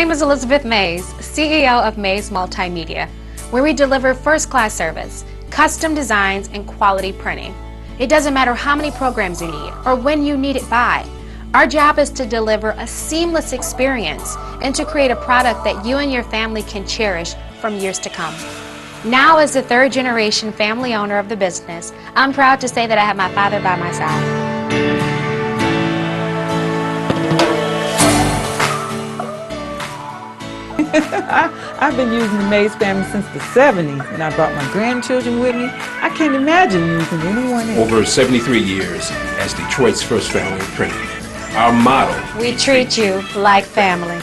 name is Elizabeth Mays, CEO of Mays Multimedia, where we deliver first-class service, custom designs, and quality printing. It doesn't matter how many programs you need or when you need it by. Our job is to deliver a seamless experience and to create a product that you and your family can cherish from years to come. Now, as the third-generation family owner of the business, I'm proud to say that I have my father by my side. I've been using the Mays family since the 70s, and I brought my grandchildren with me. I can't imagine using anyone else. Over 73 years as Detroit's first family of printing. Our motto: We treat you like family.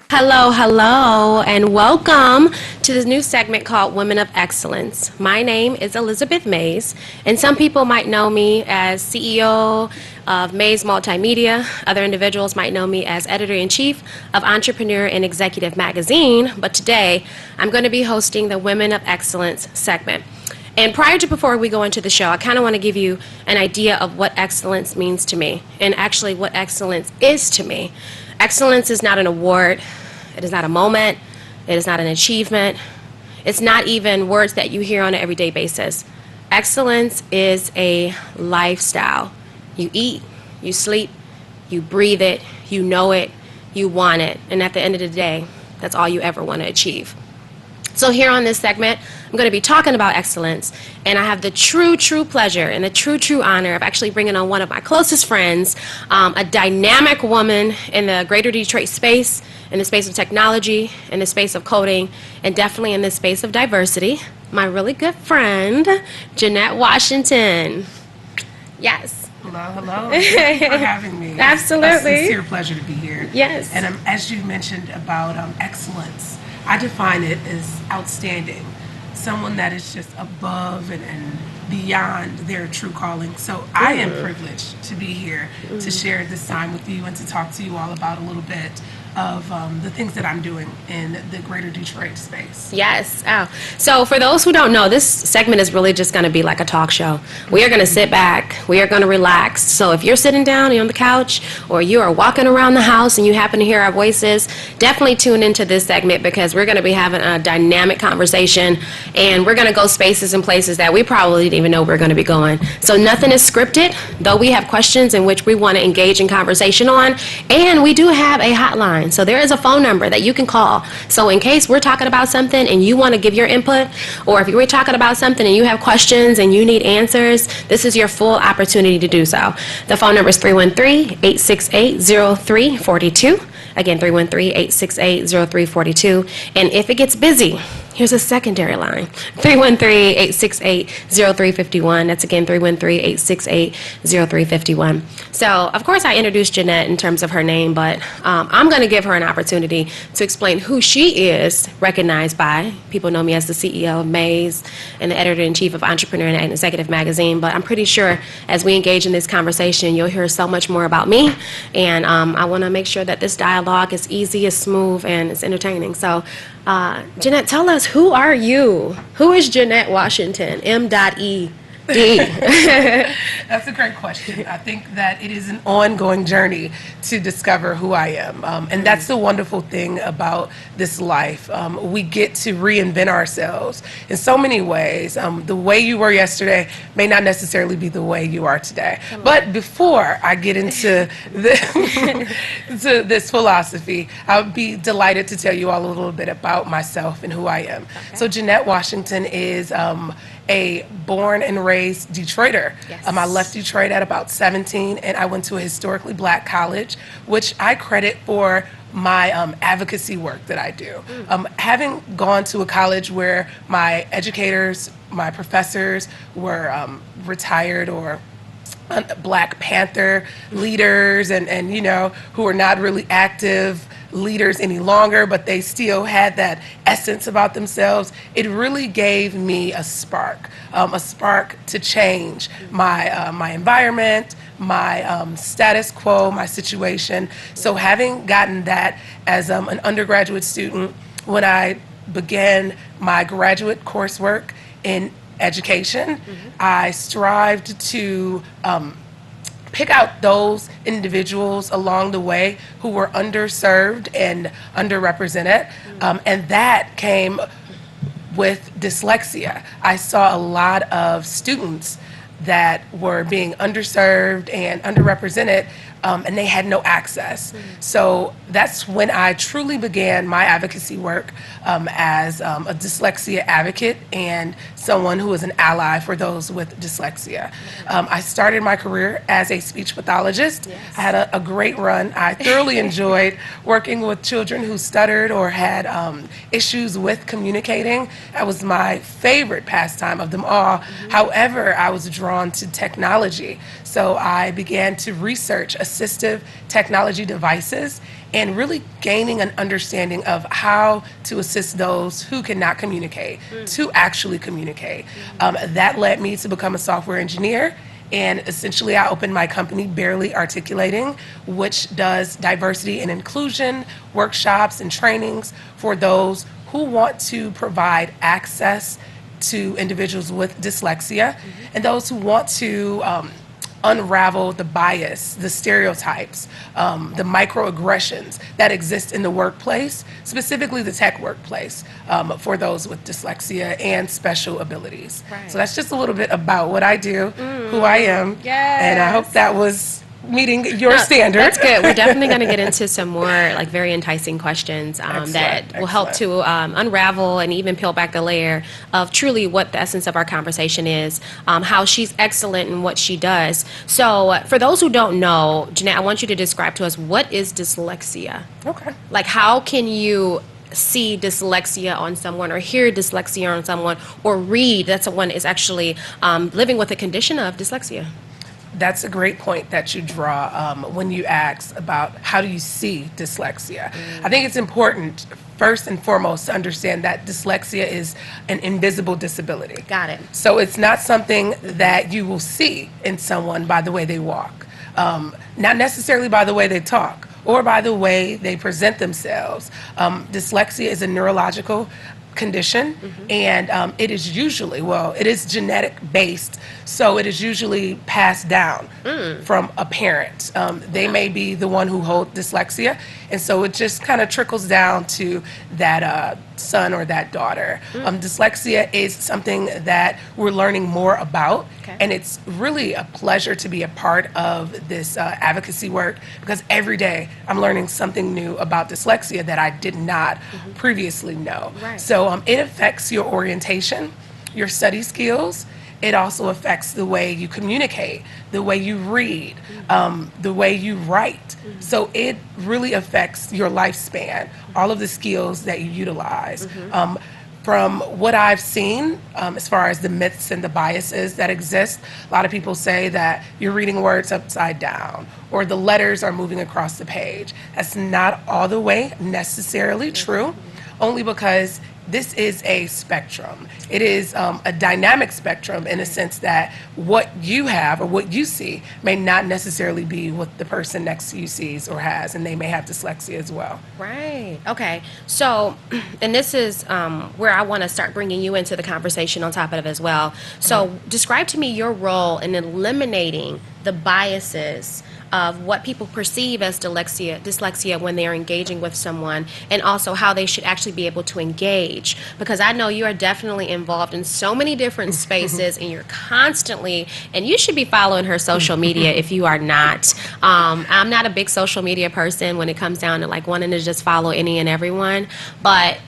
Hello, and welcome to this new segment called Women of Excellence. My name is Elizabeth Mays, and some people might know me as CEO of Mays Multimedia. Other individuals might know me as Editor-in-Chief of Entrepreneur and Executive Magazine, but today I'm going to be hosting the Women of Excellence segment. And before we go into the show, I kind of want to give you an idea of what excellence means to me, and actually what excellence is to me. Excellence is not an award. It is not a moment. It is not an achievement. It's not even words that you hear on an everyday basis. Excellence is a lifestyle. You eat, you sleep, you breathe it, you know it, you want it. And at the end of the day, that's all you ever want to achieve. So here on this segment, I'm going to be talking about excellence, and I have the true pleasure and the true honor of actually bringing on one of my closest friends, a dynamic woman in the greater Detroit space, in the space of technology, in the space of coding, and definitely in the space of diversity, my really good friend, Jeanette Washington. Yes. Hello. Thank you for having me. Absolutely. A sincere pleasure to be here. Yes. And as you mentioned about excellence, I define it as outstanding, someone that is just above and beyond their true calling. So I am privileged to be here to share this time with you and to talk to you all about a little bit of the things that I'm doing in the greater Detroit space. Yes. Oh. So for those who don't know, this segment is really just going to be like a talk show. We are going to sit back. We are going to relax. So if you're sitting down, you're on the couch, or you are walking around the house and you happen to hear our voices, definitely tune into this segment because we're going to be having a dynamic conversation, and we're going to go spaces and places that we probably didn't even know we're going to be going. So nothing is scripted, though we have questions in which we want to engage in conversation on, and we do have a hotline. So there is a phone number that you can call. So in case we're talking about something and you want to give your input, or if we're talking about something and you have questions and you need answers, this is your full opportunity to do so. The phone number is 313-868-0342. Again, 313-868-0342. And if it gets busy, here's a secondary line, 313-868-0351. That's again 313-868-0351. So, of course, I introduced Jeanette in terms of her name, but I'm going to give her an opportunity to explain who she is, recognized by. People know me as the CEO of Mays and the Editor-in-Chief of Entrepreneur and Executive Magazine, but I'm pretty sure as we engage in this conversation, you'll hear so much more about me, and I want to make sure that this dialogue is easy, is smooth, and it's entertaining. So, Jeanette, tell us, who are you? Who is Jeanette Washington, M.E.D.? That's a great question. I think that it is an ongoing journey to discover who I am. And that's the wonderful thing about this life. We get to reinvent ourselves in so many ways. The way you were yesterday may not necessarily be the way you are today. But before I get into to this philosophy, I would be delighted to tell you all a little bit about myself and who I am. Okay. So Jeanette Washington is a born and raised Detroiter. Yes. I left Detroit at about 17, and I went to a historically black college, which I credit for my advocacy work that I do. Having gone to a college where my educators, my professors were retired or Black Panther leaders and you know, who are not really active leaders any longer, but they still had that essence about themselves. It really gave me a spark to change my environment, my status quo, my situation. So having gotten that as an undergraduate student, when I began my graduate coursework in education, I strived to pick out those individuals along the way who were underserved and underrepresented, and that came with dyslexia. I saw a lot of students that were being underserved and underrepresented, and they had no access. So that's when I truly began my advocacy work as a dyslexia advocate and someone who is an ally for those with dyslexia. I started my career as a speech pathologist. I had a great run. I thoroughly enjoyed working with children who stuttered or had issues with communicating. That was my favorite pastime of them all. However, I was drawn to technology. So I began to research assistive technology devices and really gaining an understanding of how to assist those who cannot communicate to actually communicate. That led me to become a software engineer. And essentially, I opened my company, Barely Articulating, which does diversity and inclusion workshops and trainings for those who want to provide access to individuals with dyslexia and those who want to unravel the bias, the stereotypes, the microaggressions that exist in the workplace, specifically the tech workplace, for those with dyslexia and special abilities. Right. So that's just a little bit about what I do, who I am, and I hope that was meeting your standard. That's good. We're definitely going to get into some more like very enticing questions that will help to unravel and even peel back the layer of truly what the essence of our conversation is, how she's excellent in what she does. So for those who don't know, Jeanette, I want you to describe to us, what is dyslexia? Okay. Like, how can you see dyslexia on someone or hear dyslexia on someone or read that someone is actually living with a condition of dyslexia? That's a great point that you draw when you ask about how do you see dyslexia. I think it's important, first and foremost, to understand that dyslexia is an invisible disability. Got it. So it's not something that you will see in someone by the way they walk, not necessarily by the way they talk or by the way they present themselves. Dyslexia is a neurological condition, and it is usually, well, it is genetic based, so it is usually passed down from a parent. They may be the one who holds dyslexia, and so it just kind of trickles down to that son or that daughter. Dyslexia is something that we're learning more about, and it's really a pleasure to be a part of this advocacy work, because every day I'm learning something new about dyslexia that I did not previously know. Right. So it affects your orientation, your study skills. It also affects the way you communicate, the way you read, the way you write. So it really affects your lifespan, all of the skills that you utilize. From what I've seen, as far as the myths and the biases that exist, a lot of people say that you're reading words upside down or the letters are moving across the page. That's not all the way necessarily true, only because this is a spectrum. It is a dynamic spectrum in a sense that what you have or what you see may not necessarily be what the person next to you sees or has, and they may have dyslexia as well. Right. Okay. So, and this is where I want to start bringing you into the conversation on top of it as well. So, describe to me your role in eliminating the biases of what people perceive as dyslexia when they're engaging with someone, and also how they should actually be able to engage. Because I know you are definitely involved in so many different spaces, and you're constantly, and you should be following her social media if you are not. I'm not a big social media person when it comes down to like wanting to just follow any and everyone, but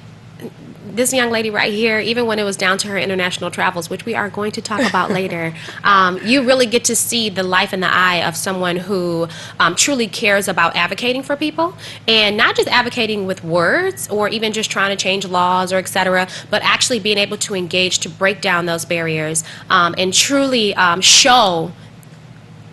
this young lady right here, even when it was down to her international travels, which we are going to talk about later, you really get to see the life in the eye of someone who truly cares about advocating for people, and not just advocating with words or even just trying to change laws or et cetera, but actually being able to engage to break down those barriers and truly show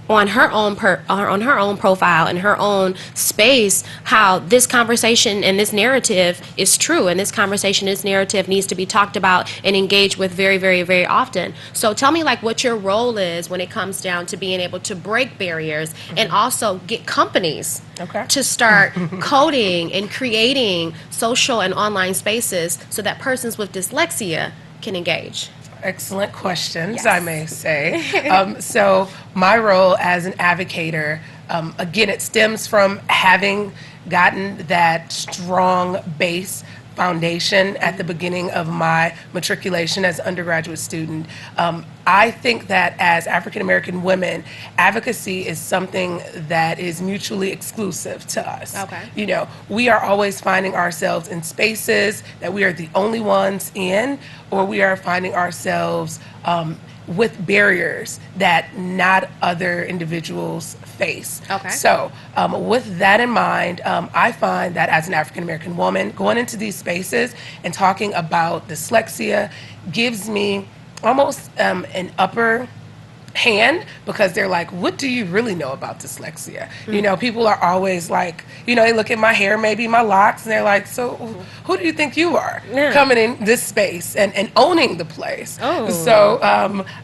on her own profile and her own space how this conversation and this narrative is true, and this conversation, this narrative needs to be talked about and engaged with very, very, very often. So tell me like what your role is when it comes down to being able to break barriers and also get companies to start coding and creating social and online spaces so that persons with dyslexia can engage. Excellent questions, Yes. I may say. So my role as an advocator, again, it stems from having gotten that strong base foundation at the beginning of my matriculation as an undergraduate student. I think that as African American women, advocacy is something that is mutually exclusive to us. Okay. You know, we are always finding ourselves in spaces that we are the only ones in, or we are finding ourselves with barriers that not other individuals face. Okay. So, with that in mind, I find that as an African American woman, going into these spaces and talking about dyslexia gives me almost an upper hand, because they're like, what do you really know about dyslexia? You know, people are always like, you know, they look at my hair, maybe my locks, and they're like, so who do you think you are coming in this space and owning the place? Oh. So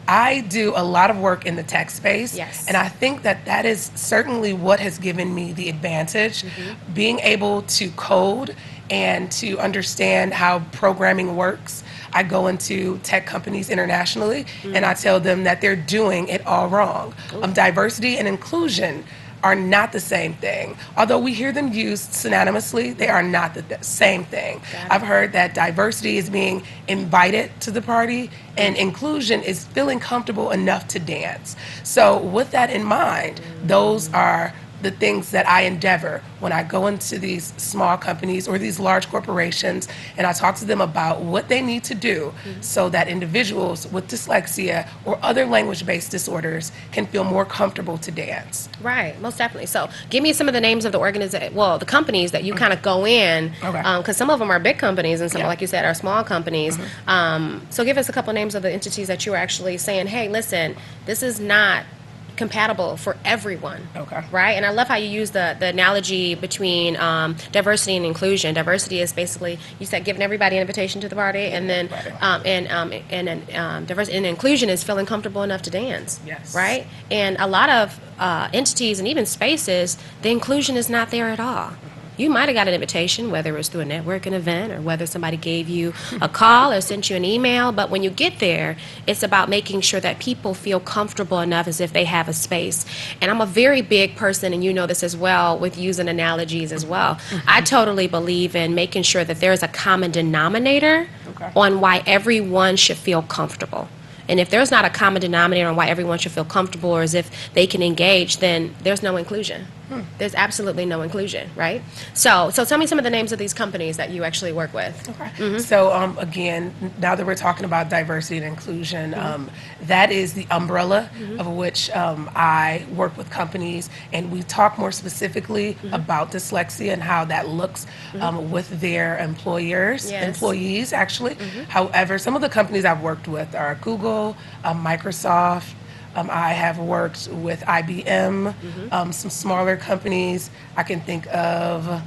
I do a lot of work in the tech space. Yes. And I think that that is certainly what has given me the advantage, being able to code and to understand how programming works. I go into tech companies internationally and I tell them that they're doing it all wrong. Diversity and inclusion are not the same thing. Although we hear them used synonymously, they are not the same thing. I've heard that diversity is being invited to the party and inclusion is feeling comfortable enough to dance. So with that in mind, those are the things that I endeavor when I go into these small companies or these large corporations, and I talk to them about what they need to do so that individuals with dyslexia or other language-based disorders can feel more comfortable to dance. Right, most definitely. So give me some of the names of the the companies that you kind of go in, Okay. because some of them are big companies and some, Yeah. like you said, are small companies. So give us a couple names of the entities that you are actually saying, hey, listen, this is not compatible for everyone. Okay. Right? And I love how you use the analogy between diversity and inclusion. Diversity is basically, you said, giving everybody an invitation to the party, and then diversity and inclusion is feeling comfortable enough to dance. Yes. Right? And a lot of entities and even spaces, the inclusion is not there at all. You might have got an invitation, whether it was through a networking event or whether somebody gave you a call or sent you an email. But when you get there, it's about making sure that people feel comfortable enough as if they have a space. And I'm a very big person, and you know this as well, with using analogies as well. I totally believe in making sure that there's a common denominator on why everyone should feel comfortable. And if there's not a common denominator on why everyone should feel comfortable or as if they can engage, then there's no inclusion. There's absolutely no inclusion, right? So tell me some of the names of these companies that you actually work with. Okay. So again, now that we're talking about diversity and inclusion, that is the umbrella of which I work with companies, and we talk more specifically about dyslexia and how that looks with their employees actually. However, some of the companies I've worked with are Google, Microsoft. I have worked with IBM, some smaller companies. I can think of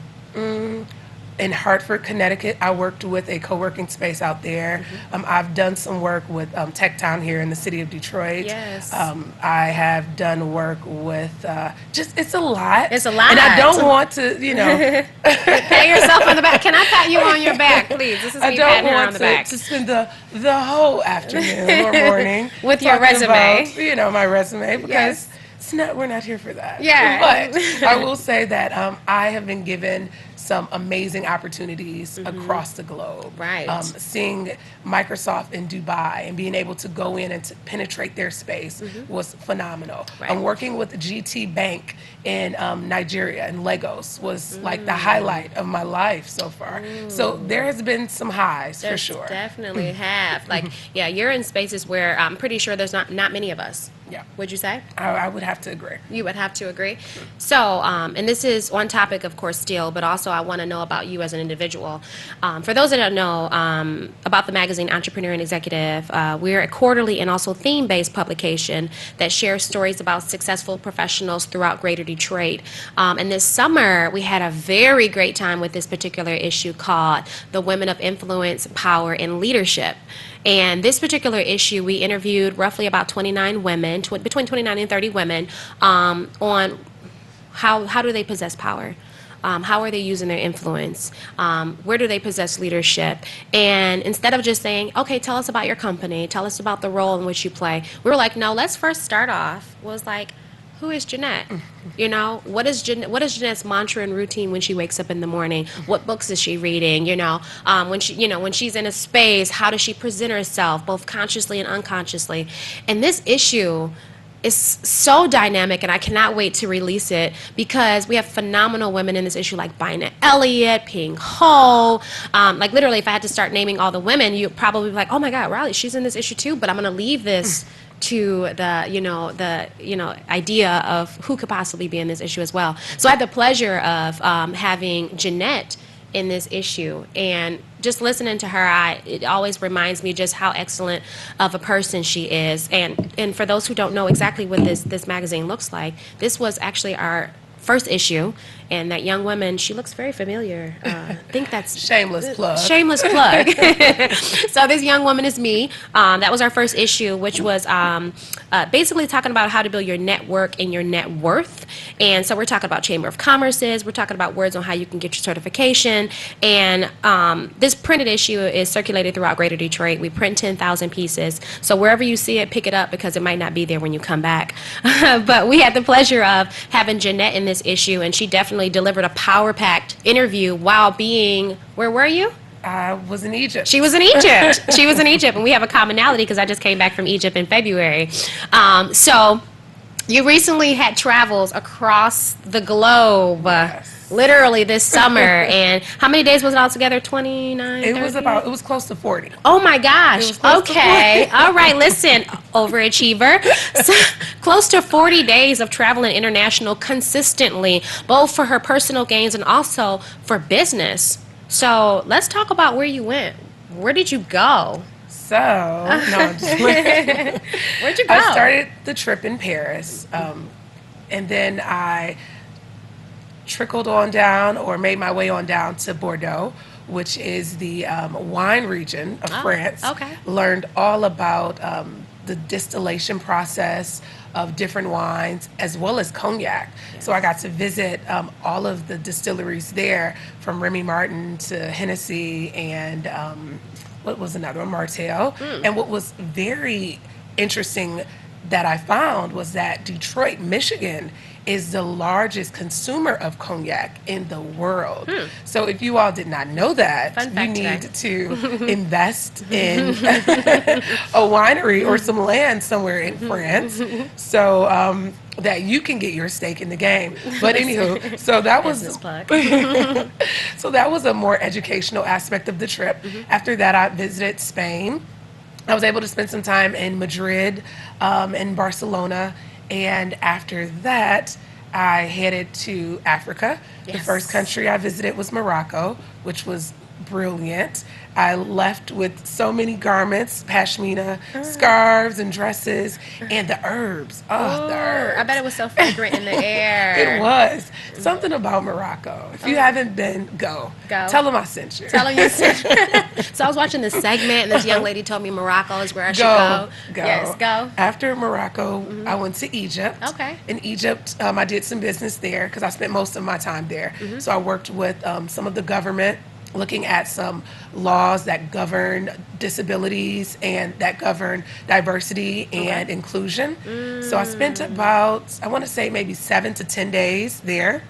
in Hartford, Connecticut, I worked with a co-working space out there. I've done some work with Tech Town here in the city of Detroit. Yes. I have done work with it's a lot. It's a lot. And I don't want to, Pat yourself on the back. Can I pat you on your back, please? This is I me don't patting her on want the back. to spend the whole afternoon or morning With your talking resume. about, my resume, because Yes. we're not here for that. Yeah. But I will say that I have been given some amazing opportunities across the globe. Right. Seeing Microsoft in Dubai and being able to go in and to penetrate their space was phenomenal. Right. Working with GT Bank in Nigeria and Lagos was like the highlight of my life so far. So there has been some highs for sure. Definitely have. Like, yeah, you're in spaces where I'm pretty sure there's not many of us. Yeah. Would you say? I would have to agree. You would have to agree. So, and this is on topic, of course, still, but also I want to know about you as an individual. For those that don't know about the magazine Entrepreneur and Executive, we're a quarterly and also theme-based publication that shares stories about successful professionals throughout Greater Detroit. And this summer, we had a very great time with this particular issue called The Women of Influence, Power, and Leadership. And this particular issue, we interviewed roughly about 29 women, between 29 and 30 women, on how do they possess power? How are they using their influence? Where do they possess leadership? And instead of just saying, okay, tell us about your company, tell us about the role in which you play, we were like, no, let's first start off was like, who is Jeanette? You know, what is Jeanette's mantra and routine when she wakes up in the morning? What books is she reading? When she's in a space, how does she present herself, both consciously and unconsciously? And this issue is so dynamic, and I cannot wait to release it because we have phenomenal women in this issue, like Bina Elliott, Ping Ho. Like literally, if I had to start naming all the women, you'd probably be like, "Oh my God, Riley, she's in this issue too." But I'm going to leave this to the idea of who could possibly be in this issue as well. So I had the pleasure of having Jeanette in this issue, and just listening to her, it always reminds me just how excellent of a person she is. And for those who don't know exactly what this magazine looks like, this was actually our first issue, and that young woman, she looks very familiar. I think that's Shameless plug. Shameless plug. So this young woman is me. That was our first issue, which was basically talking about how to build your network and your net worth. And so we're talking about Chamber of Commerce's, we're talking about words on how you can get your certification. And this printed issue is circulated throughout Greater Detroit. We print 10,000 pieces. So wherever you see it, pick it up because it might not be there when you come back. But we had the pleasure of having Jeanette in this issue, and she definitely delivered a power-packed interview while being, where were you? I was in Egypt. She was in Egypt. She was in Egypt, and we have a commonality because I just came back from Egypt in February. So you recently had travels across the globe, literally this summer. And how many days was it altogether? 29? It 30? it was close to 40. Oh my gosh. Okay. All right. Listen, overachiever. So, close to 40 days of traveling international consistently, both for her personal gains and also for business. So let's talk about where you went. Where did you go? So, no, I'm just kidding. Where'd you go? I started the trip in Paris, and then I trickled on down or made my way on down to Bordeaux, which is the wine region of France. Okay. Learned all about the distillation process of different wines as well as cognac. Yes. So I got to visit all of the distilleries there, from Remy Martin to Hennessy and what was another one, Martell. And what was very interesting that I found was that Detroit, Michigan is the largest consumer of cognac in the world. So if you all did not know that, you need to invest in a winery or some land somewhere in France so that you can get your stake in the game. But anywho, so that was so that was a more educational aspect of the trip. After that, I visited Spain. I was able to spend some time in Madrid and Barcelona. And after that, I headed to Africa. Yes. The first country I visited was Morocco, which was brilliant. I left with so many garments, pashmina, scarves and dresses, and the herbs. Oh, the herbs. I bet it was so fragrant in the air. It was. Something about Morocco. If you haven't been, go. Tell them I sent you. Tell them you sent you. So I was watching this segment, and this young lady told me Morocco is where I should go. Yes, go. After Morocco, I went to Egypt. Okay. In Egypt, I did some business there because I spent most of my time there. So I worked with some of the government, looking at some laws that govern disabilities and that govern diversity and inclusion. So I spent about, I want to say maybe 7 to 10 days there.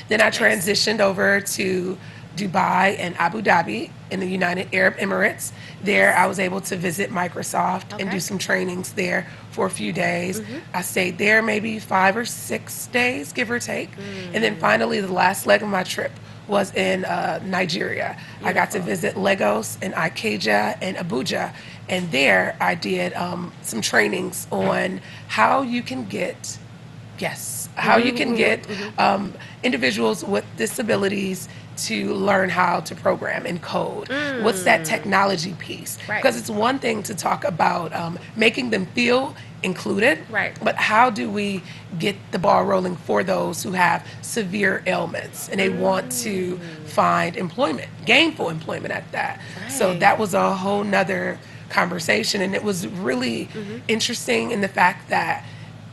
Then I transitioned over to Dubai and Abu Dhabi in the United Arab Emirates. There I was able to visit Microsoft and do some trainings there for a few days. I stayed there maybe 5 or 6 days, give or take. And then finally the last leg of my trip was in Nigeria. Beautiful. I got to visit Lagos and Ikeja and Abuja. And there I did some trainings on how you can get, individuals with disabilities to learn how to program and code. What's that technology piece? Because it's one thing to talk about making them feel included, but how do we get the ball rolling for those who have severe ailments and they want to find employment, gainful employment at that? So that was a whole nother conversation, and it was really interesting in the fact that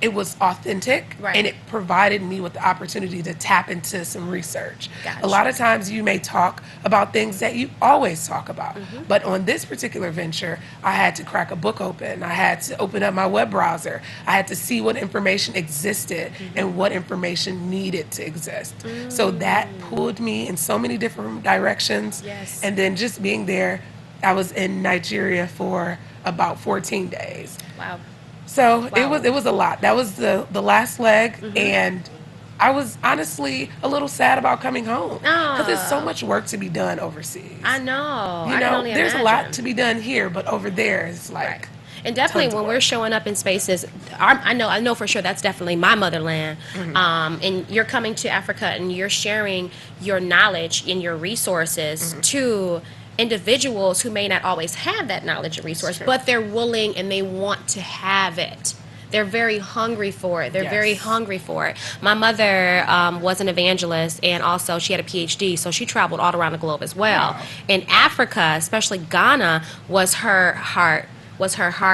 it was authentic, Right. and it provided me with the opportunity to tap into some research. Gotcha. A lot of times you may talk about things that you always talk about, Mm-hmm. but on this particular venture, I had to crack a book open. I had to open up my web browser. I had to see what information existed Mm-hmm. and what information needed to exist. So that pulled me in so many different directions. Yes. And then just being there, I was in Nigeria for about 14 days. Wow. So Wow. it was a lot. That was the last leg, Mm-hmm. and I was honestly a little sad about coming home because there's so Oh. much work to be done overseas. I know. You I can know, only there's a imagine. lot to be done here, but over there it's like Right. And definitely tons of when work. we're showing up in spaces, I know for sure that's definitely my motherland. Mm-hmm. And you're coming to Africa and you're sharing your knowledge and your resources Mm-hmm. to individuals who may not always have that knowledge and resource, Sure. but they're willing and they want to have it. They're very hungry for it. They're very Yes. hungry for it. My mother was an evangelist, and also she had a PhD, so she traveled all around the globe as well. Wow. In Africa, especially Ghana, was her heart.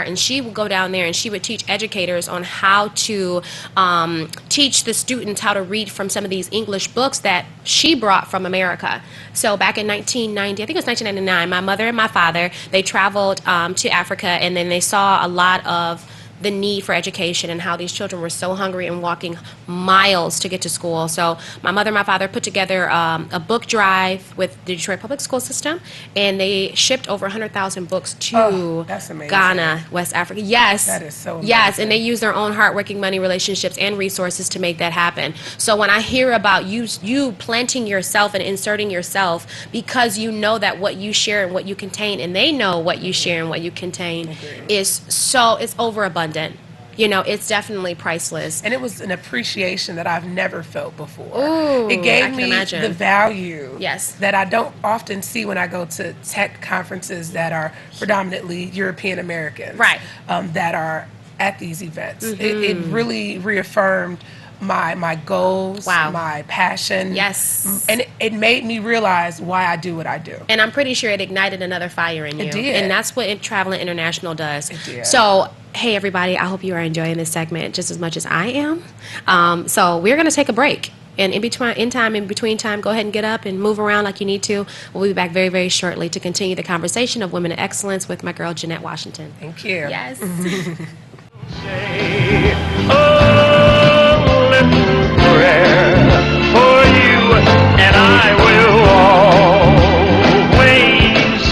And she would go down there and she would teach educators on how to teach the students how to read from some of these English books that she brought from America. So back in 1990, I think it was 1999, my mother and my father, they traveled to Africa, and then they saw a lot of the need for education and how these children were so hungry and walking miles to get to school. So my mother and my father put together a book drive with the Detroit Public School System, and they shipped over 100,000 books to Oh, that's amazing. Ghana, West Africa. Yes. That is so Yes, amazing. and they use their own hardworking money, relationships, and resources to make that happen. So when I hear about you planting yourself and inserting yourself because you know that what you share and what you contain, and they know what you share and what you contain, it's overabundant. You know, it's definitely priceless. And it was an appreciation that I've never felt before. Ooh, it I gave can me imagine. the value Yes. that I don't often see when I go to tech conferences that are predominantly European Americans, Right. that are at these events. It really reaffirmed my goals, Wow. my passion. Yes. And it made me realize why I do what I do. And I'm pretty sure it ignited another fire in you. It did. And that's what Traveling International does. It did. So, hey, everybody, I hope you are enjoying this segment just as much as I am. So we're going to take a break. And in between time, go ahead and get up and move around like you need to. We'll be back very, very shortly to continue the conversation of Women of Excellence with my girl, Jeanette Washington. Thank you. Yes. Say a little prayer for you, and I will always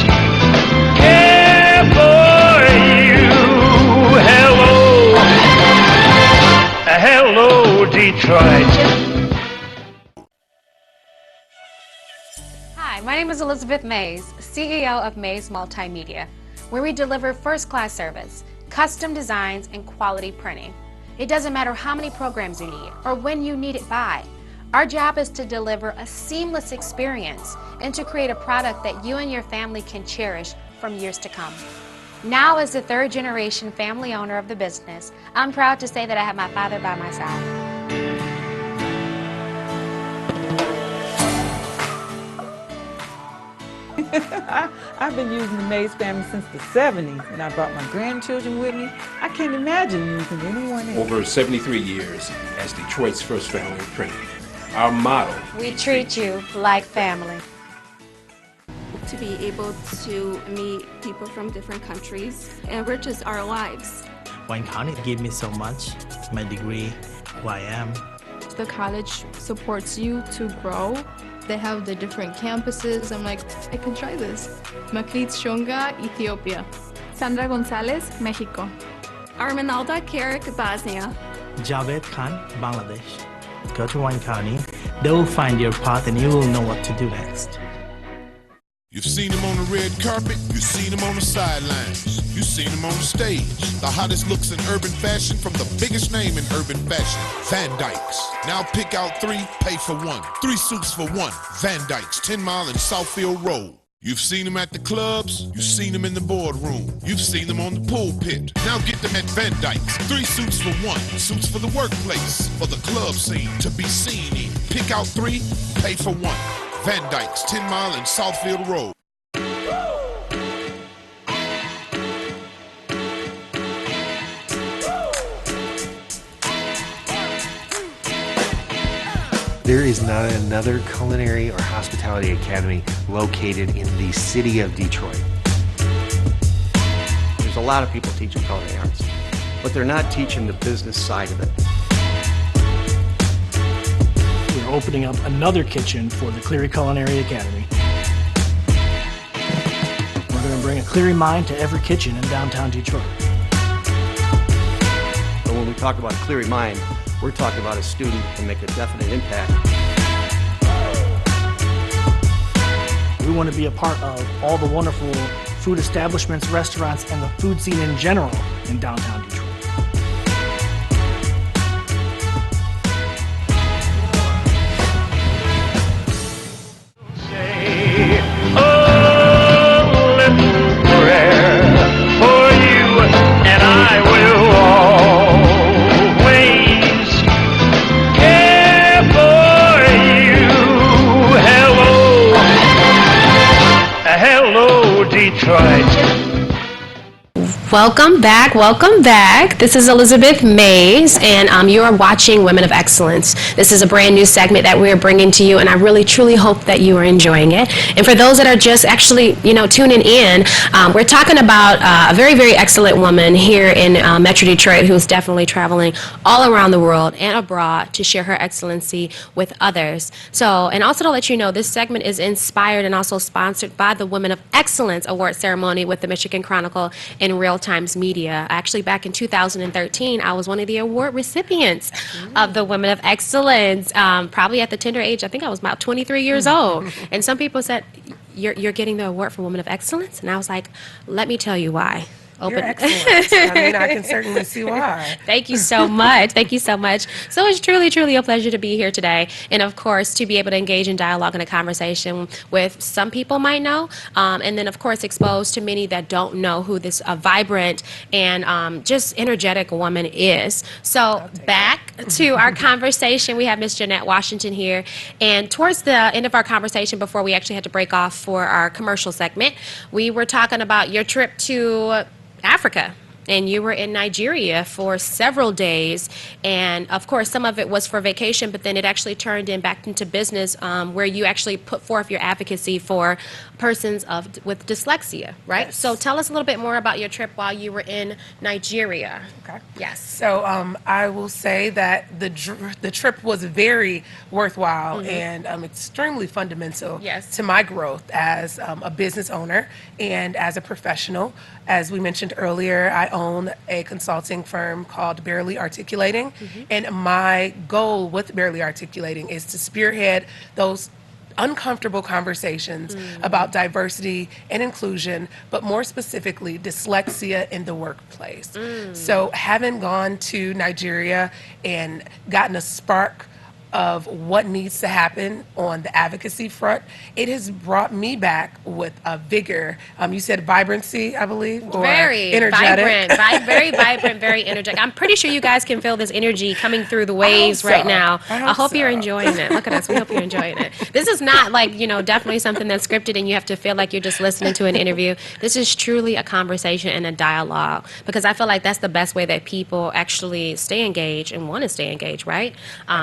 care for you. Hello, Detroit. Hi, my name is Elizabeth Mays, CEO of Mays Multimedia, where we deliver first-class service, custom designs, and quality printing. It doesn't matter how many programs you need or when you need it by. Our job is to deliver a seamless experience and to create a product that you and your family can cherish from years to come. Now, as the third-generation family owner of the business, I'm proud to say that I have my father by my side. I've been using the Mays family since the 70s, and I brought my grandchildren with me. I can't imagine using anyone else. Over 73 years as Detroit's first family of printing. Our motto, We treat you like family. To be able to meet people from different countries enriches our lives. Wayne County gave me so much, my degree, who I am. The college supports you to grow. They have the different campuses. I'm like, I can try this. Maklit Shonga, Ethiopia. Sandra Gonzalez, Mexico. Arminalda Carrick, Bosnia. Javed Khan, Bangladesh. Go to Wayne County, they will find your path and you will know what to do next. You've seen him on the red carpet, you've seen him on the sidelines, you've seen him on the stage. The hottest looks in urban fashion from the biggest name in urban fashion, Van Dykes. Now pick out 3, pay for 1. 3 suits for 1. Van Dykes, 10 Mile and Southfield Road. You've seen him at the clubs, you've seen him in the boardroom, you've seen him on the pulpit. Now get them at Van Dykes. 3 suits for 1. Suits for the workplace, for the club scene, to be seen in. Pick out 3, pay for 1. Van Dykes, 10 Mile and Southfield Road. There is not another culinary or hospitality academy located in the city of Detroit. There's a lot of people teaching culinary arts, but they're not teaching the business side of it. We're opening up another kitchen for the Cleary Culinary Academy. We're going to bring a Cleary mind to every kitchen in downtown Detroit. But when we talk about a Cleary mind, we're talking about a student who can make a definite impact. We want to be a part of all the wonderful food establishments, restaurants, and the food scene in general in downtown Detroit. Welcome back, welcome back. This is Elizabeth Mays, and you are watching Women of Excellence. This is a brand new segment that we are bringing to you, and I really, truly hope that you are enjoying it. And for those that are just actually, tuning in, we're talking about a very, very excellent woman here in Metro Detroit who's definitely traveling all around the world and abroad to share her excellency with others. So, and also to let you know, this segment is inspired and also sponsored by the Women of Excellence Award Ceremony with the Michigan Chronicle and Real Times Media. Actually, back in 2013, I was one of the award recipients of the Women of Excellence, probably at the tender age, I think I was about 23 years old. And some people said, you're getting the award for Women of Excellence? And I was like, let me tell you why. You're excellent. I mean, I can certainly see why. Thank you so much. Thank you so much. So it's truly, truly a pleasure to be here today. And of course, to be able to engage in dialogue and a conversation with some people might know. And then, of course, exposed to many that don't know who this vibrant and just energetic woman is. So back to our conversation, we have Miss Jeanette Washington here. And towards the end of our conversation, before we actually had to break off for our commercial segment, we were talking about your trip to Africa, and you were in Nigeria for several days, and of course some of it was for vacation, but then it actually turned back into business, where you actually put forth your advocacy for persons with dyslexia, right? Yes. So tell us a little bit more about your trip while you were in Nigeria. Okay. Yes. So I will say that the trip was very worthwhile and extremely fundamental to my growth as a business owner and as a professional. As we mentioned earlier, I own a consulting firm called Barely Articulating, and my goal with Barely Articulating is to spearhead those uncomfortable conversations about diversity and inclusion, but more specifically, dyslexia in the workplace. So having gone to Nigeria and gotten a spark of what needs to happen on the advocacy front, it has brought me back with a vigor. You said vibrancy, I believe, or very energetic. Vibrant, very vibrant, very energetic. I'm pretty sure you guys can feel this energy coming through the waves right now. I hope you're enjoying it. Look at us. We hope you're enjoying it. This is not like, definitely something that's scripted and you have to feel like you're just listening to an interview. This is truly a conversation and a dialogue, because I feel like that's the best way that people actually stay engaged and want to stay engaged, right?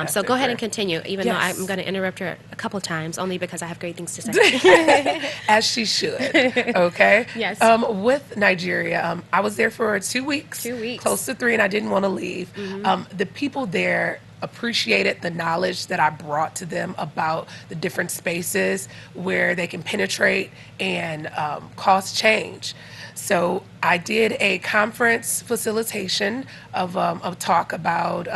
So go ahead and continue, even though I'm going to interrupt her a couple times, only because I have great things to say. As she should, okay? Yes. With Nigeria, I was there for 2 weeks. 2 weeks. Close to 3, and I didn't want to leave. The people there appreciated the knowledge that I brought to them about the different spaces where they can penetrate and cause change. So I did a conference facilitation of a talk about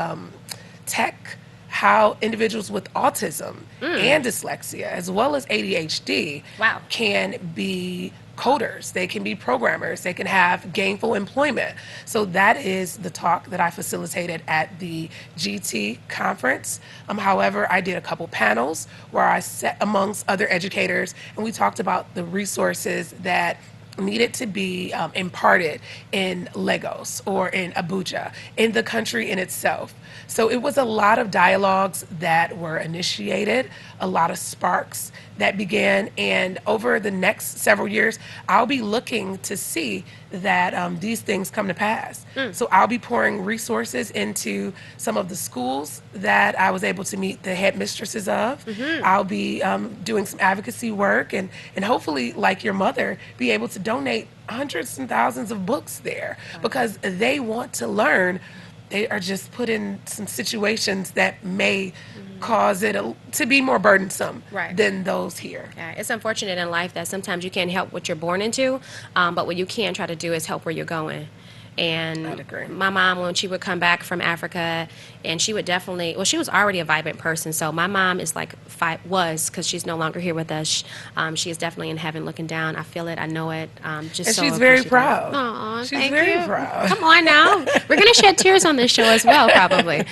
tech, how individuals with autism and dyslexia, as well as ADHD, can be coders, they can be programmers, they can have gainful employment. So that is the talk that I facilitated at the GT conference. However, I did a couple panels where I sat amongst other educators and we talked about the resources that needed to be imparted in Lagos or in Abuja, in the country in itself. So it was a lot of dialogues that were initiated, a lot of sparks that began, and over the next several years, I'll be looking to see that these things come to pass. So I'll be pouring resources into some of the schools that I was able to meet the headmistresses of. I'll be doing some advocacy work and hopefully, like your mother, be able to donate hundreds and thousands of books there because they want to learn. They are just put in some situations that may cause it to be more burdensome than those here. Yeah, it's unfortunate in life that sometimes you can't help what you're born into, but what you can try to do is help where you're going. And I'd agree. my mom, when she would come back from Africa, and she would definitely, well, she was already a vibrant person. So my mom is like, because she's no longer here with us. She is definitely in heaven looking down. I feel it. I know it. Just And so she's very appreciative. proud. Aw, She's thank very you. proud. Come on now. We're going to shed tears on this show as well, probably.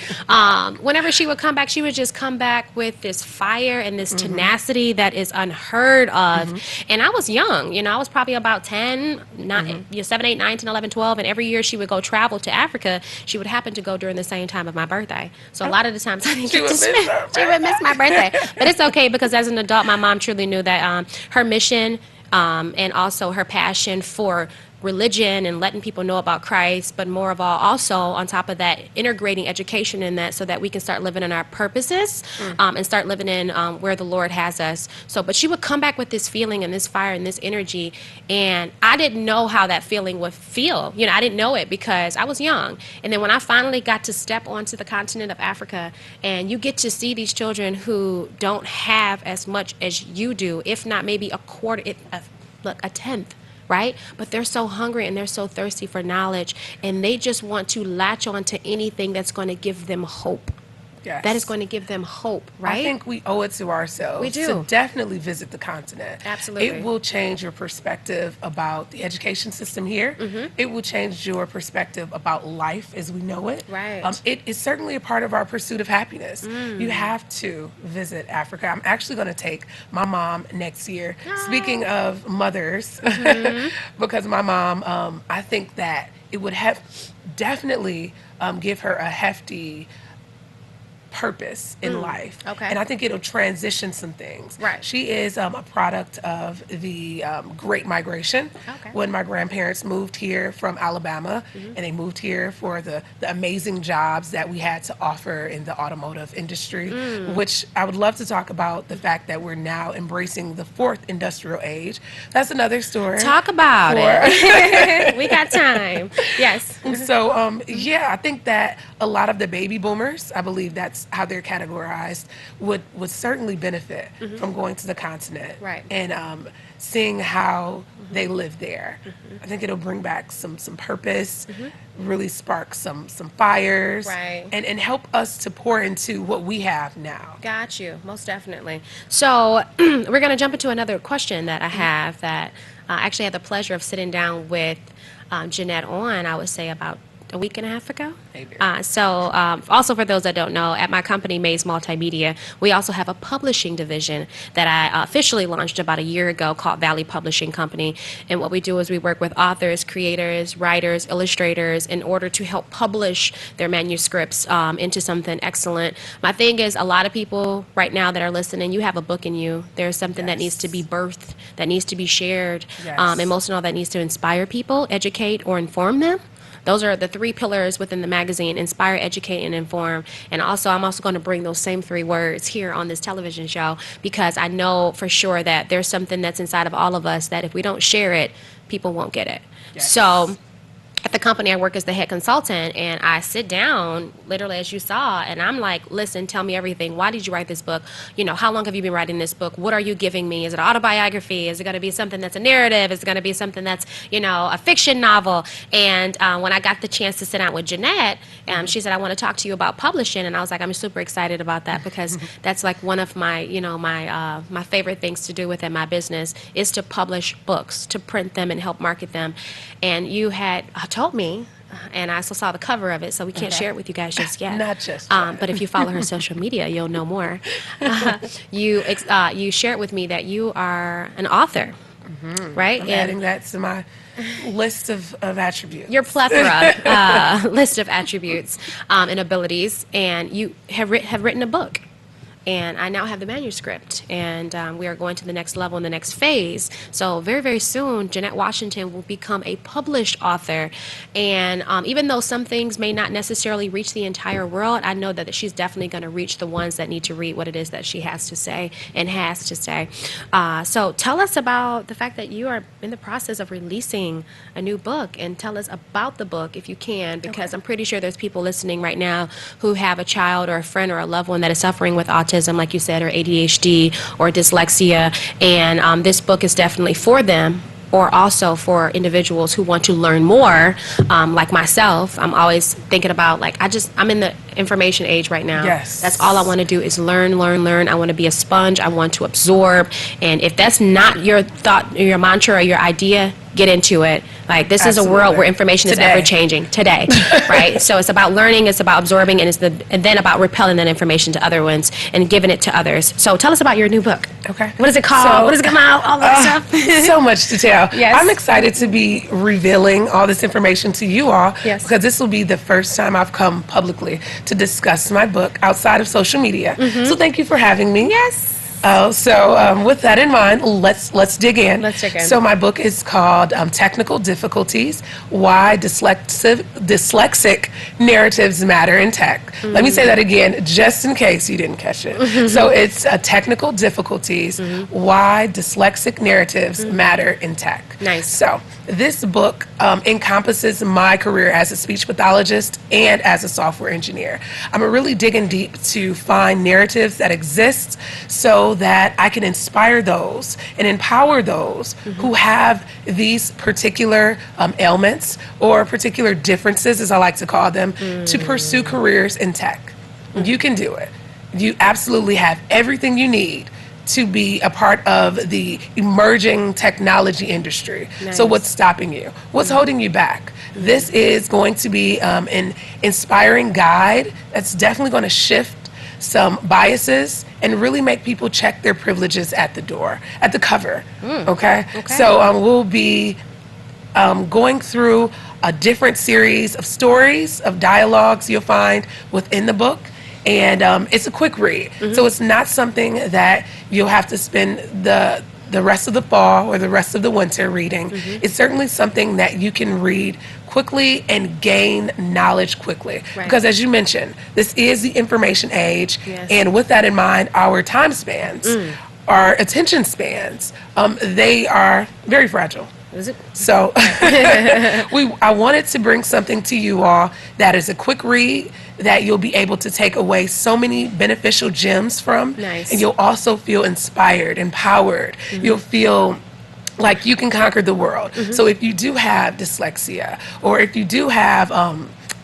Whenever she would come back, she would just come back with this fire and this tenacity that is unheard of. And I was young. You know, I was probably about 10, 7, 8, 9, 10, 11, 12. And every year she would go travel to Africa. She would happen to go during the same time of my birthday. So a lot of the times I didn't get to spend. She would miss my birthday. But it's okay because as an adult, my mom truly knew that her mission and also her passion for religion and letting people know about Christ, but more of all, also on top of that, integrating education in that so that we can start living in our purposes and start living in where the Lord has us. So, but she would come back with this feeling and this fire and this energy, and I didn't know how that feeling would feel. You know, I didn't know it because I was young. And then when I finally got to step onto the continent of Africa, and you get to see these children who don't have as much as you do, if not maybe a quarter, a tenth, right? But they're so hungry and they're so thirsty for knowledge, and they just want to latch on to anything that's going to give them hope. Yes. That is going to give them hope, right? I think we owe it to ourselves We do. to definitely visit the continent. Absolutely. It will change your perspective about the education system here. It will change your perspective about life as we know it. Right. It is certainly a part of our pursuit of happiness. You have to visit Africa. I'm actually going to take my mom next year. Speaking of mothers, because my mom, I think that it would have definitely give her a hefty purpose in life. Okay. And I think it'll transition some things. Right. She is a product of the Great Migration. Okay. When my grandparents moved here from Alabama, and they moved here for the amazing jobs that we had to offer in the automotive industry, which I would love to talk about the fact that we're now embracing the fourth industrial age. That's another story. Talk about it. We got time. Yes. So, yeah, I think that a lot of the baby boomers, I believe that's how they're categorized, would certainly benefit from going to the continent and seeing how they live there. I think it'll bring back some purpose, really spark some fires, and help us to pour into what we have now. Got you, most definitely. So we're going to jump into another question that I have that I actually had the pleasure of sitting down with Jeanette on, I would say about a week and a half ago. Also for those that don't know, at my company, Mays Multimedia, we also have a publishing division that I officially launched about a year ago called Valley Publishing Company. And what we do is we work with authors, creators, writers, illustrators in order to help publish their manuscripts into something excellent. My thing is, a lot of people right now that are listening, you have a book in you. There's something that needs to be birthed, that needs to be shared, and most of all, that needs to inspire people, educate, or inform them. Those are the three pillars within the magazine: inspire, educate, and inform. And also, I'm also going to bring those same three words here on this television show, because I know for sure that there's something that's inside of all of us that if we don't share it, people won't get it. So at the company, I work as the head consultant, and I sit down, literally as you saw, and I'm like, listen, tell me everything. Why did you write this book? You know, how long have you been writing this book? What are you giving me? Is it autobiography? Is it going to be something that's a narrative? Is it going to be something that's, you know, a fiction novel? And when I got the chance to sit down with Jeanette, she said, I want to talk to you about publishing. And I was like, I'm super excited about that, because that's like one of my, you know, my favorite things to do within my business is to publish books, to print them and help market them. And you had told me, and I also saw the cover of it, so we can't share it with you guys just yet. Not just yet. But if you follow her social media, you'll know more. You shared with me that you are an author. right? I'm adding that to my list of attributes. Your plethora list of attributes and abilities, and you have written a book. And I now have the manuscript, and we are going to the next level in the next phase. So very, very soon, Jeanette Washington will become a published author. And even though some things may not necessarily reach the entire world, I know that she's definitely going to reach the ones that need to read what it is that she has to say and has to say. So tell us about the fact that you are in the process of releasing a new book, and tell us about the book if you can, because I'm pretty sure there's people listening right now who have a child or a friend or a loved one that is suffering with autism, like you said, or ADHD or dyslexia, and this book is definitely for them, or also for individuals who want to learn more, like myself. I'm always thinking about, like, I'm in the information age right now. Yes. That's all I want to do is learn, learn, learn. I want to be a sponge. I want to absorb. And if that's not your thought, or your mantra, or your idea, get into it. Like, this is a world where information is ever changing today, right? So it's about learning, it's about absorbing, and then about repelling that information to other ones and giving it to others. So tell us about your new book. Okay. What is it called? What does it come out? All that stuff. So much to tell. Yes. I'm excited to be revealing all this information to you all, Yes. because this will be the first time I've come publicly to discuss my book outside of social media. So thank you for having me. Yes. With that in mind, let's dig in. Let's dig in. So my book is called Technical Difficulties: Why Dyslexic Narratives Matter in Tech. Let me say that again, just in case you didn't catch it. So it's Technical Difficulties: Why Dyslexic Narratives Matter in Tech. Nice. So this book encompasses my career as a speech pathologist and as a software engineer. I'm really digging deep to find narratives that exist so that I can inspire those and empower those who have these particular ailments or particular differences, as I like to call them, to pursue careers in tech. You can do it. You absolutely have everything you need to be a part of the emerging technology industry. Nice. So what's stopping you? What's holding you back? This is going to be an inspiring guide that's definitely going to shift some biases and really make people check their privileges at the door, at the cover. Okay? So we'll be going through a different series of stories, of dialogues you'll find within the book. And it's a quick read. So it's not something that you'll have to spend the rest of the fall or the rest of the winter reading. It's certainly something that you can read quickly and gain knowledge quickly. Right. Because as you mentioned, this is the information age. Yes. And with that in mind, our time spans, our attention spans, they are very fragile. Is it? So I wanted to bring something to you all that is a quick read that you'll be able to take away so many beneficial gems from. Nice. And you'll also feel inspired, empowered. You'll feel like you can conquer the world. So if you do have dyslexia, or if you do have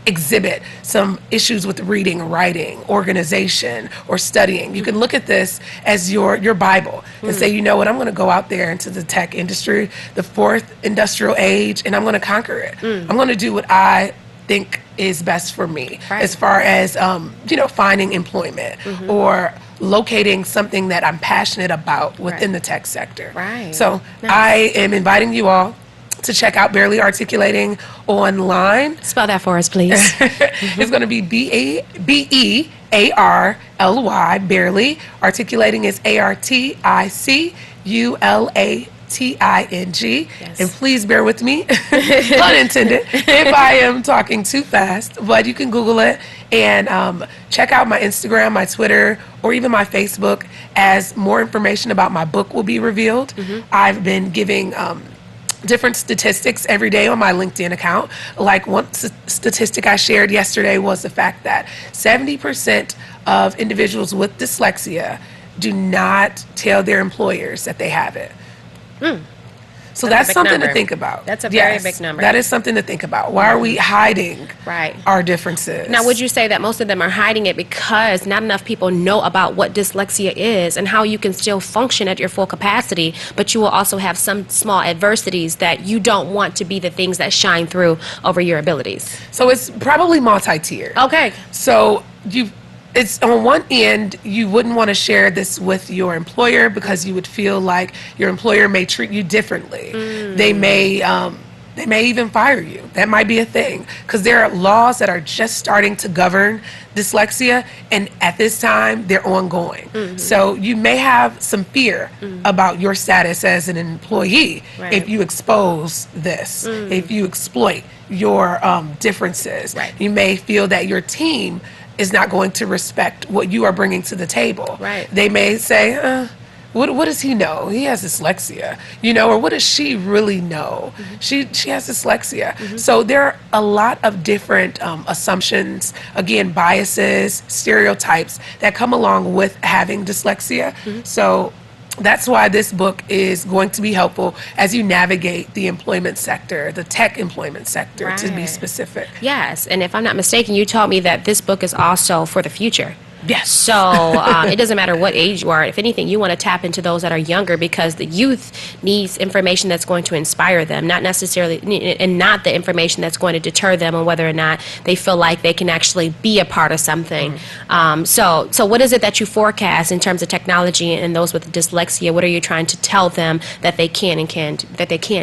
exhibit some issues with reading, writing, organization, or studying, you can look at this as your Bible and say, you know what, I'm going to go out there into the tech industry, the fourth industrial age, and I'm going to conquer it. I'm going to do what I think is best for me, as far as finding employment or locating something that I'm passionate about within the tech sector. So I am inviting you all to check out Barely Articulating online. Spell that for us, please. It's going to be BEARLY. Barely. Articulating is ARTICULATING. Yes. And please bear with me, pun intended, if I am talking too fast. But you can Google it and check out my Instagram, my Twitter, or even my Facebook, as more information about my book will be revealed. I've been giving different statistics every day on my LinkedIn account. Like one statistic I shared yesterday was the fact that 70% of individuals with dyslexia do not tell their employers that they have it. So that's something to think about. That's a very big number. That is something to think about. Why are we hiding our differences? Now, would you say that most of them are hiding it because not enough people know about what dyslexia is and how you can still function at your full capacity, but you will also have some small adversities that you don't want to be the things that shine through over your abilities? So it's probably multi-tiered. Okay. So it's on one end, you wouldn't want to share this with your employer because you would feel like your employer may treat you differently. They may even fire you. That might be a thing, because there are laws that are just starting to govern dyslexia, and at this time they're ongoing. So you may have some fear about your status as an employee if you expose this, if you exploit your differences. You may feel that your team is not going to respect what you are bringing to the table. They may say, what does he know? He has dyslexia, or what does she really know? She has dyslexia. So there are a lot of different assumptions, again, biases, stereotypes that come along with having dyslexia. So that's why this book is going to be helpful as you navigate the employment sector, the tech employment sector, to be specific. Yes, and if I'm not mistaken, you told me that this book is also for the future. Yes. So it doesn't matter what age you are. If anything, you want to tap into those that are younger, because the youth needs information that's going to inspire them, not necessarily, and not the information that's going to deter them on whether or not they feel like they can actually be a part of something. So what is it that you forecast in terms of technology and those with dyslexia? What are you trying to tell them that they can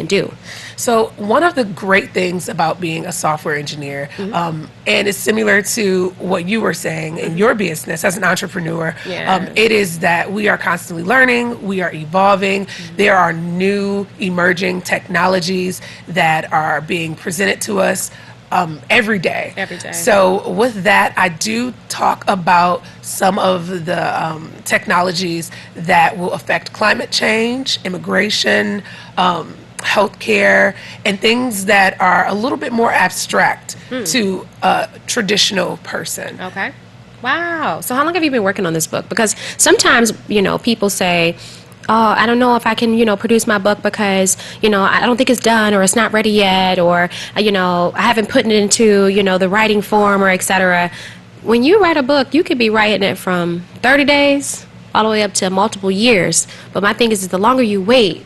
do? So one of the great things about being a software engineer, and it's similar to what you were saying in your business as an entrepreneur, it is that we are constantly learning, we are evolving. There are new emerging technologies that are being presented to us every day. So with that, I do talk about some of the technologies that will affect climate change, immigration, healthcare, and things that are a little bit more abstract to a traditional person. Okay. Wow. So how long have you been working on this book? Because sometimes, people say, oh, I don't know if I can, produce my book because, I don't think it's done, or it's not ready yet, or, I haven't put it into, the writing form, or et cetera. When you write a book, you could be writing it from 30 days all the way up to multiple years. But my thing is the longer you wait,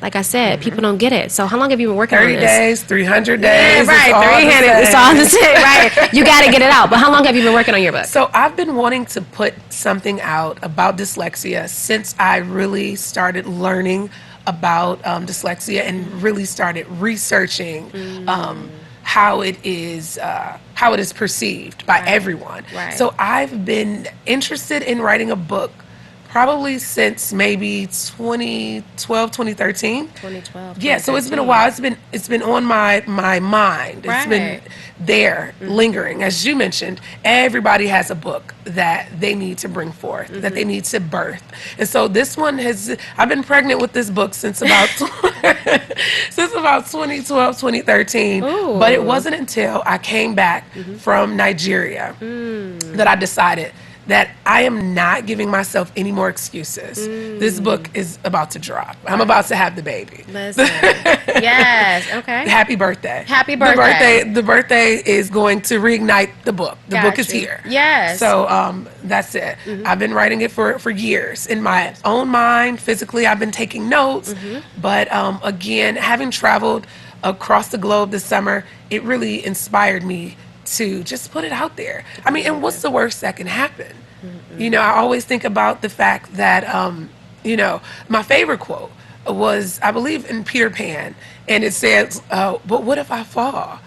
like I said, people don't get it. So how long have you been working on this? 30 days, 300 days. Yeah, right, 300. It's all the same, right? You got to get it out. But how long have you been working on your book? So I've been wanting to put something out about dyslexia since I really started learning about dyslexia and really started researching how it is perceived by everyone. So I've been interested in writing a book probably since maybe 2012, 2013. 2012. Yeah, so it's been a while. It's been on my mind. It's been there, lingering. As you mentioned, everybody has a book that they need to bring forth, that they need to birth. And so this one I've been pregnant with this book since about 2012, 2013. Ooh. But it wasn't until I came back from Nigeria that I decided that I am not giving myself any more excuses. This book is about to drop. I'm about to have the baby. Listen. Yes, okay. Happy birthday. Happy birthday. The birthday is going to reignite the book. The book is here. Yes. So that's it. I've been writing it for years. In my own mind, physically, I've been taking notes. But again, having traveled across the globe this summer, it really inspired me to just put it out there. I mean, and what's the worst that can happen? I always think about the fact that, my favorite quote was, I believe, in Peter Pan, and it says, but what if I fall?